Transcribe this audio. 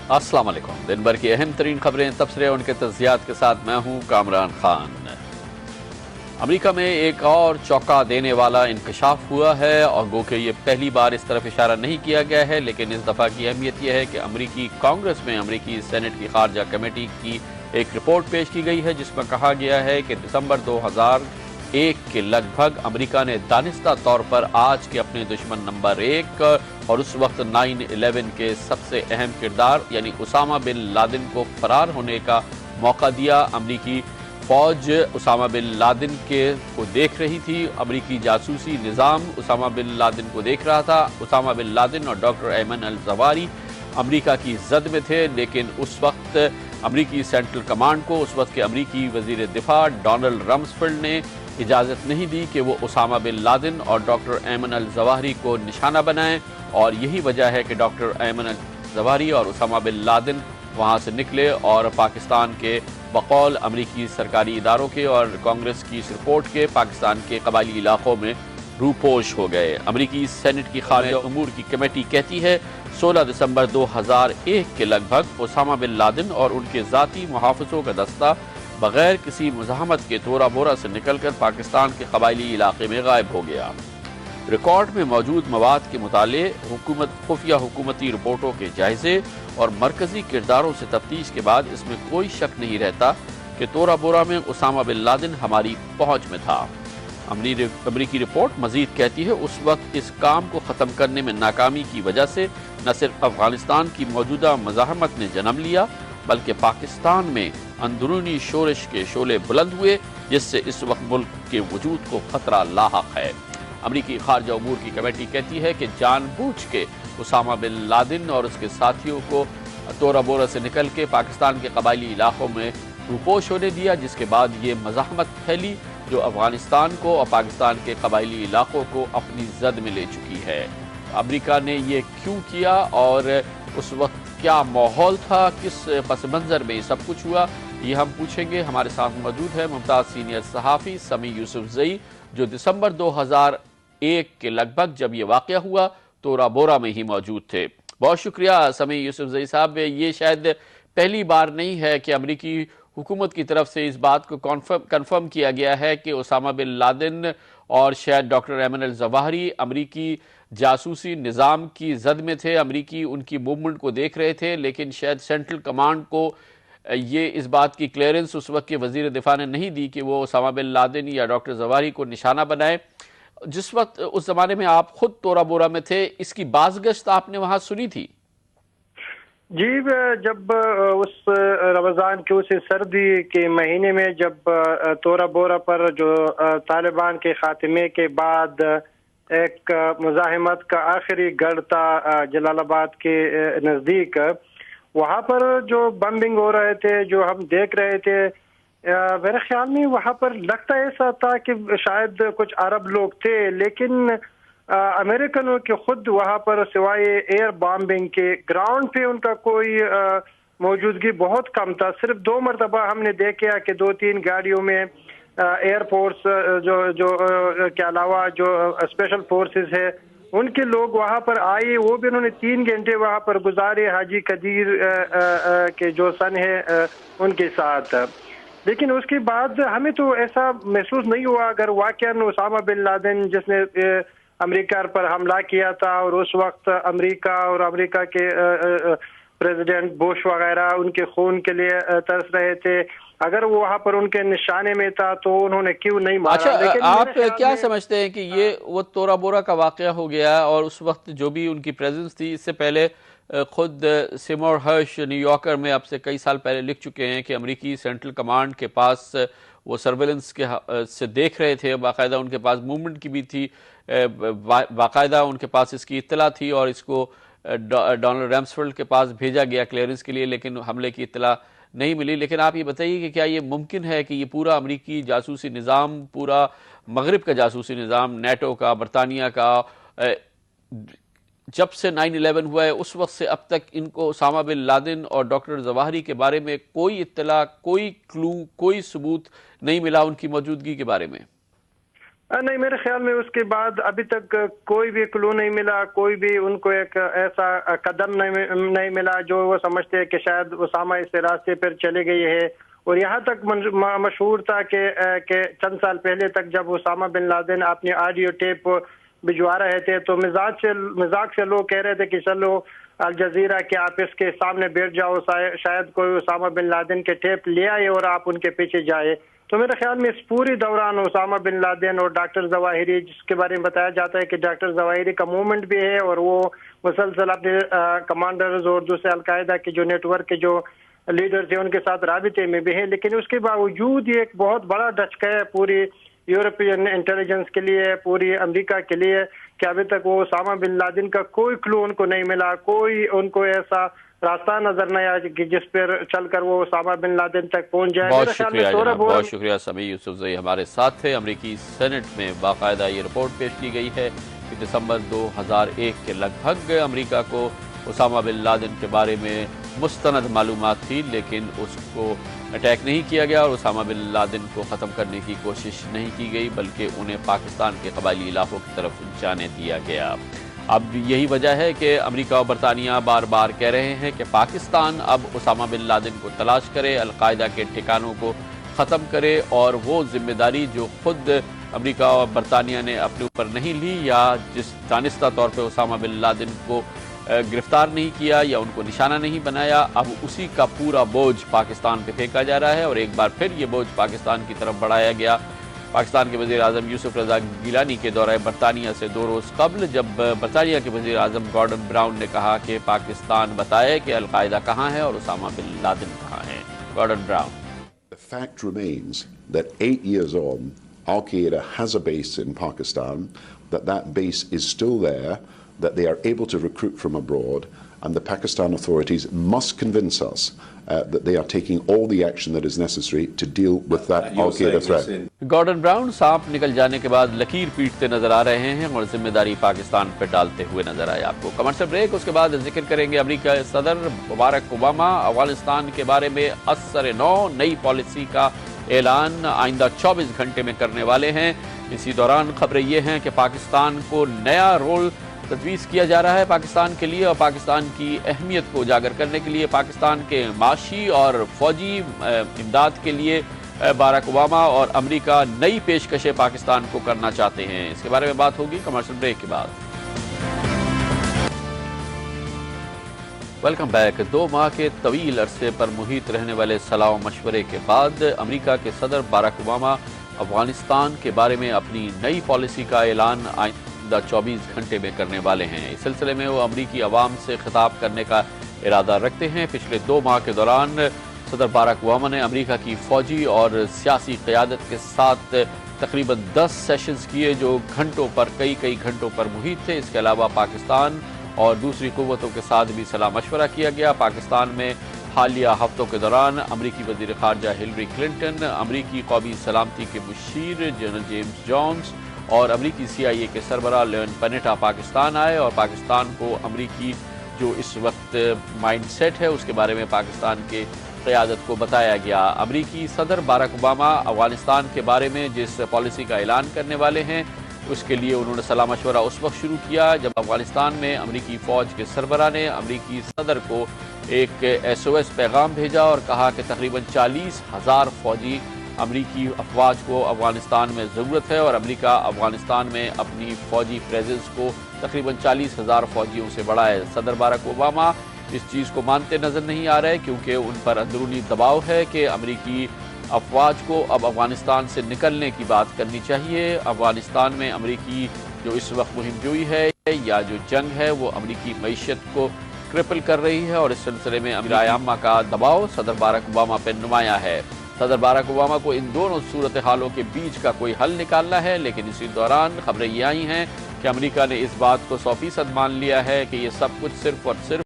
अस्सलाम वालेकुम। दिन भर की अहम तरीन खबरें, तबसरे उनके तज्जियात के साथ मैं हूँ कामरान खान। अमेरिका में एक और चौंका देने वाला इंकशाफ हुआ है और गो कि ये पहली बार इस तरफ इशारा नहीं किया गया है, लेकिन इस दफ़ा की अहमियत यह है कि अमेरिकी कांग्रेस में अमेरिकी सेनेट की खारजा कमेटी की एक रिपोर्ट पेश की गई है जिसमें कहा गया है कि दिसंबर 2001 के लगभग अमेरिका ने दानिस्ता तौर पर आज के अपने दुश्मन नंबर 1 और उस वक्त 9/11 के सबसे अहम किरदार यानी उसामा बिन लादेन को फरार होने का मौका दिया। अमेरिकी फौज उसामा बिन लादेन को देख रही थी, अमेरिकी जासूसी निज़ाम उसामा बिन लादेन को देख रहा था। उसामा बिन लादेन और डॉक्टर अयमन अल जवारी अमेरिका की जद में थे, लेकिन उस वक्त अमेरिकी सेंट्रल कमांड को उस वक्त के अमेरिकी वजीर दिफा डोनाल्ड रम्सफेल्ड ने इजाज़त नहीं दी कि वो उसामा बिन लादेन और डॉक्टर अयमन अल जवारी को निशाना बनाएं, और यही वजह है कि डॉक्टर अयमन अल जवारी और उसामा बिन लादेन वहाँ से निकले और पाकिस्तान के बकौल अमरीकी सरकारी इदारों के और कांग्रेस की इस रिपोर्ट के पाकिस्तान के कबायली इलाकों में रूपोश हो गए। अमरीकी सेनेट की खारजा उमूर की कमेटी कहती है 16 दिसंबर 2001 के लगभग उसामा बिन लादेन और उनके ज़ाती मुहाफ़िज़ों का दस्ता बगैर किसी मुज़ाहमत के तोरा बोरा से निकलकर पाकिस्तान के कबायली इलाके में गायब हो गया। रिकॉर्ड में मौजूद मवाद के मुताले खुफिया हुकूमती रिपोर्टों के जायजे और मरकजी किरदारों से तफ्तीश के बाद इसमें कोई शक नहीं रहता कि तोरा बोरा में उसामा बिन लादेन हमारी पहुंच में था। अमरीकी रिपोर्ट मजीद कहती है उस वक्त इस काम को ख़त्म करने में नाकामी की वजह से न सिर्फ अफगानिस्तान की मौजूदा मज़ाहमत ने जन्म लिया, बल्कि पाकिस्तान में अंदरूनी शोरश के शोले बुलंद हुए, जिससे इस वक्त मुल्क के वजूद को खतरा लाहक है। अमरीकी खारजा उमूर की कमेटी कहती है कि जानबूझ के उसामा बिन लादेन और उसके साथियों को तोरा बोरा से निकल के पाकिस्तान के कबायली इलाकों में रूपोश होने दिया, जिसके बाद ये मज़ाहमत फैली जो अफगानिस्तान को और पाकिस्तान के कबायली इलाकों को अपनी जद में ले चुकी है। अमेरिका ने ये क्यों किया और उस वक्त क्या माहौल था, किस पस मंज़र में सब कुछ हुआ, ये हम पूछेंगे। हमारे साथ मौजूद है मुमताज़ सीनियर सहाफ़ी समी यूसुफजई, जो दिसंबर 2001 के लगभग जब ये वाक़या हुआ तोरा बोरा में ही मौजूद थे। बहुत शुक्रिया समी यूसुफजई साहब। ये शायद पहली बार नहीं है कि अमरीकी हुकूमत की तरफ से इस बात को कन्फर्म किया गया है कि उसामा बिन लादेन और शायद डॉक्टर अयमन अल जवाहरी अमरीकी जासूसी निज़ाम की जद में थे, अमरीकी उनकी मूवमेंट को देख रहे थे, लेकिन शायद सेंट्रल कमांड को ये इस बात की क्लियरेंस उस वक्त के वजीर दिफा ने नहीं दी कि वो उसामा बिन लादेन या डॉक्टर जवाहरी को निशाना बनाए। जिस वक्त उस जमाने में आप खुद तोरा बोरा में थे, इसकी बाज़गश्त आपने वहां सुनी थी? जी, जब उस रमज़ान के उस सर्दी के महीने में जब तोरा बोरा पर जो तालिबान के खात्मे के बाद एक मुज़ाहिमत का आखिरी गढ़ था जलालाबाद के नज़दीक, वहाँ पर जो बम्बिंग हो रहे थे, जो हम देख रहे थे, मेरे ख्याल में वहाँ पर लगता ऐसा था कि शायद कुछ अरब लोग थे, लेकिन अमेरिकनों के खुद वहाँ पर सिवाय एयर बॉम्बिंग के ग्राउंड पे उनका कोई मौजूदगी बहुत कम था। सिर्फ 2 मरतबा हमने देखा कि 2-3 गाड़ियों में एयरफोर्स के अलावा जो स्पेशल फोर्सेस है उनके लोग वहाँ पर आए, वो भी उन्होंने 3 घंटे वहाँ पर गुजारे हाजी कदीर के जो सन है उनके साथ। लेकिन उसके बाद हमें तो ऐसा महसूस नहीं हुआ अगर वाकई उसामा बिन लादेन जिसने अमेरिका पर हमला किया था और उस वक्त अमेरिका और अमेरिका के प्रेसिडेंट बुश वगैरह उनके खून के लिए तरस रहे थे, अगर वो वहाँ पर उनके निशाने में था तो उन्होंने क्यों नहीं मारा। अच्छा, लेकिन आप क्या समझते हैं कि ये वो तोरा बोरा का वाकया हो गया और उस वक्त जो भी उनकी प्रेजेंस थी? इससे पहले खुद सिमोर हर्श न्यूयॉर्कर में अब से कई साल पहले लिख चुके हैं कि अमेरिकी सेंट्रल कमांड के पास वो सर्वेलेंस के से देख रहे थे, बाकायदा उनके पास मूवमेंट की भी थी, बाकायदा उनके पास इसकी इत्तला थी और इसको डोनाल्ड रम्सफेल्ड के पास भेजा गया क्लियरेंस के लिए, लेकिन हमले की इत्तला नहीं मिली। लेकिन आप ये बताइए कि क्या ये मुमकिन है कि ये पूरा अमरीकी जासूसी निज़ाम, पूरा मगरिब का जासूसी निज़ाम, नेटो का, बरतानिया का, जब से 9/11 हुआ है उस वक्त से अब तक इनको उसामा बिन लादेन और डॉक्टर जवाहरी के बारे में कोई इत्तला, कोई क्लू, कोई सबूत नहीं मिला उनकी मौजूदगी के बारे में? नहीं, मेरे ख्याल में उसके बाद अभी तक कोई भी क्लू नहीं मिला, कोई भी उनको एक ऐसा कदम नहीं मिला जो वो समझते हैं कि शायद उसामा इस रास्ते पर चले गई है। और यहाँ तक मशहूर था कि चंद साल पहले तक जब उसामा बिन लादेन अपनी ऑडियो टेप भिजवा रहे थे तो मजाक से लोग कह रहे थे कि चलो अल जजीरा कि आप इसके सामने बैठ जाओ, शायद कोई उसामा बिन लादेन के टेप ले आए और आप उनके पीछे जाए। तो मेरे ख्याल में इस पूरी दौरान उसामा बिन लादेन और डॉक्टर जवाहिरी, जिसके बारे में बताया जाता है कि डॉक्टर जवाहिरी का मूवमेंट भी है और वो मुसलसल अपने कमांडर्स और दूसरे अलकायदा के जो नेटवर्क के जो लीडर्स हैं उनके साथ राबिते में भी है, लेकिन उसके बावजूद ये एक बहुत बड़ा धचका है पूरी यूरोपियन इंटेलिजेंस के लिए, पूरी अमेरिका के लिए, कि अभी तक वो उसामा बिन लादेन का कोई क्लू उनको नहीं मिला, कोई उनको ऐसा रास्ता नजर नहीं आया कि जिस पर चलकर वो उसामा बिन लादेन तक पहुंच जाए। बहुत शुक्रिया जनाब, बहुत शुक्रिया। समी यूसुफजई हमारे साथ थे। अमेरिकी सेनेट में बाकायदा ये रिपोर्ट पेश की गई है कि दिसंबर 2001 के लगभग अमेरिका को उसामा बिन लादेन के बारे में मुस्तनद मालूमात थी, लेकिन उसको अटैक नहीं किया गया और उसामा बिन लादेन को ख़त्म करने की कोशिश नहीं की गई, बल्कि उन्हें पाकिस्तान के कबायली इलाकों की तरफ जाने दिया गया। अब यही वजह है कि अमेरिका और बरतानिया बार बार कह रहे हैं कि पाकिस्तान अब उसामा बिन लादेन को तलाश करे, अलकायदा के ठिकानों को ख़त्म करे और वो जिम्मेदारी जो खुद अमेरिका और बरतानिया ने अपने ऊपर नहीं ली या जिस दानिस्ता तौर पर उसामा बिन लादेन को गिरफ्तार नहीं किया या उनको निशाना नहीं बनाया, अब उसी का पूरा बोझ पाकिस्तान पे फेंका जा रहा है और एक बार फिर ये बोझ पाकिस्तान की तरफ बढ़ाया गया। पाकिस्तान के वज़ीर आज़म यूसुफ रज़ा गिलानी के दौरे बरतानिया से 2 रोज़ कबल, जब बरतानिया के वज़ीर आज़म गॉर्डन ब्राउन ने कहा कि पाकिस्तान बताए कि अलकायदा कहाँ है और उसामा बिन लादेन कहाँ है। Gordon Brown: The fact remains that 8 years on, Al-Qaeda has a base in Pakistan, that base is still there, that they are able to recruit from abroad, and the Pakistan authorities must convince us that they are taking all the action that is necessary to deal with that Al-Qaeda threat. Gordon Brown सांप निकल जाने के बाद लकीर पीटते नजर आ रहे हैं और जिम्मेदारी पाकिस्तान पर डालते हुए नजर आए। आपको कमर्शियल ब्रेक, उसके बाद जिक्र करेंगे अमेरिका सदर बराक ओबामा अफगानिस्तान के बारे में असर नौ नई पॉलिसी का ऐलान आइंदा 24 घंटे में करने वाले हैं। इसी दौरान खबरें ये हैं कि पाकिस्तान को नया रोल तजवीज़ किया जा रहा है पाकिस्तान के लिए और पाकिस्तान की अहमियत को उजागर करने के लिए पाकिस्तान के माशी और फौजी इमदाद के लिए बराक ओबामा और अमेरिका नई पेशकशें पाकिस्तान को करना चाहते हैं। इसके बारे में बात होगी कमर्शियल ब्रेक के बाद। Welcome back. 2 माह के तवील अरसे पर मुहित रहने वाले सलाह मशवरे के बाद अमेरिका के सदर बराक ओबामा अफगानिस्तान के बारे में अपनी नई पॉलिसी का ऐलान 24 घंटे में करने वाले हैं। इस सिलसिले में वो अमरीकी अवाम से खिताब करने का इरादा रखते हैं। पिछले 2 माह के दौरान सदर बराक ओबामा ने अमरीका की फौजी और सियासी क़यादत के साथ तकरीबन 10 सेशंस किए जो घंटों पर कई घंटों पर मुहित थे। इसके अलावा पाकिस्तान और दूसरी कुव्वतों के साथ भी सलाह मशवरा किया गया। पाकिस्तान में हालिया हफ्तों के दौरान अमरीकी वज़ीर ख़ारजा हिलरी क्लिंटन, अमरीकी कौमी सलामती के मुशीर जनरल जेम्स जॉन्स और अमरीकी CIA के सरबराह लेवन पेनेटा पाकिस्तान आए और पाकिस्तान को अमरीकी जो इस वक्त माइंडसेट है उसके बारे में पाकिस्तान के क़यादत को बताया गया। अमरीकी सदर बराक ओबामा अफगानिस्तान के बारे में जिस पॉलिसी का ऐलान करने वाले हैं उसके लिए उन्होंने सलाह मशवरा उस वक्त शुरू किया जब अफगानिस्तान में अमरीकी फ़ौज के सरबराह ने अमरीकी सदर को एक SOS पैगाम भेजा और कहा कि तकरीबन 40,000 फ़ौजी अमरीकी अफवाज को अफगानिस्तान में ज़रूरत है और अमरीका अफगानिस्तान में अपनी फ़ौजी प्रेजेंस को तकरीबन 40,000 फ़ौजियों से बढ़ाए। सदर बराक ओबामा इस चीज़ को मानते नज़र नहीं आ रहे क्योंकि उन पर अंदरूनी दबाव है कि अमरीकी अफवाज को अब अफगानिस्तान से निकलने की बात करनी चाहिए। अफगानिस्तान में अमरीकी जो इस वक्त मुहिम जोई है या जो जंग है वो अमरीकी मईशत को क्रिपल कर रही है और इस सिलसिले में अमेरिकी आम्मा का दबाव सदर बराक ओबामा पर नुमाया है। सदर बराक ओबामा को इन दोनों सूरत हालों के बीच का कोई हल निकालना है, लेकिन इसी दौरान खबरें ये आई हैं कि अमेरिका ने इस बात को 100% मान लिया है कि ये सब कुछ सिर्फ और सिर्फ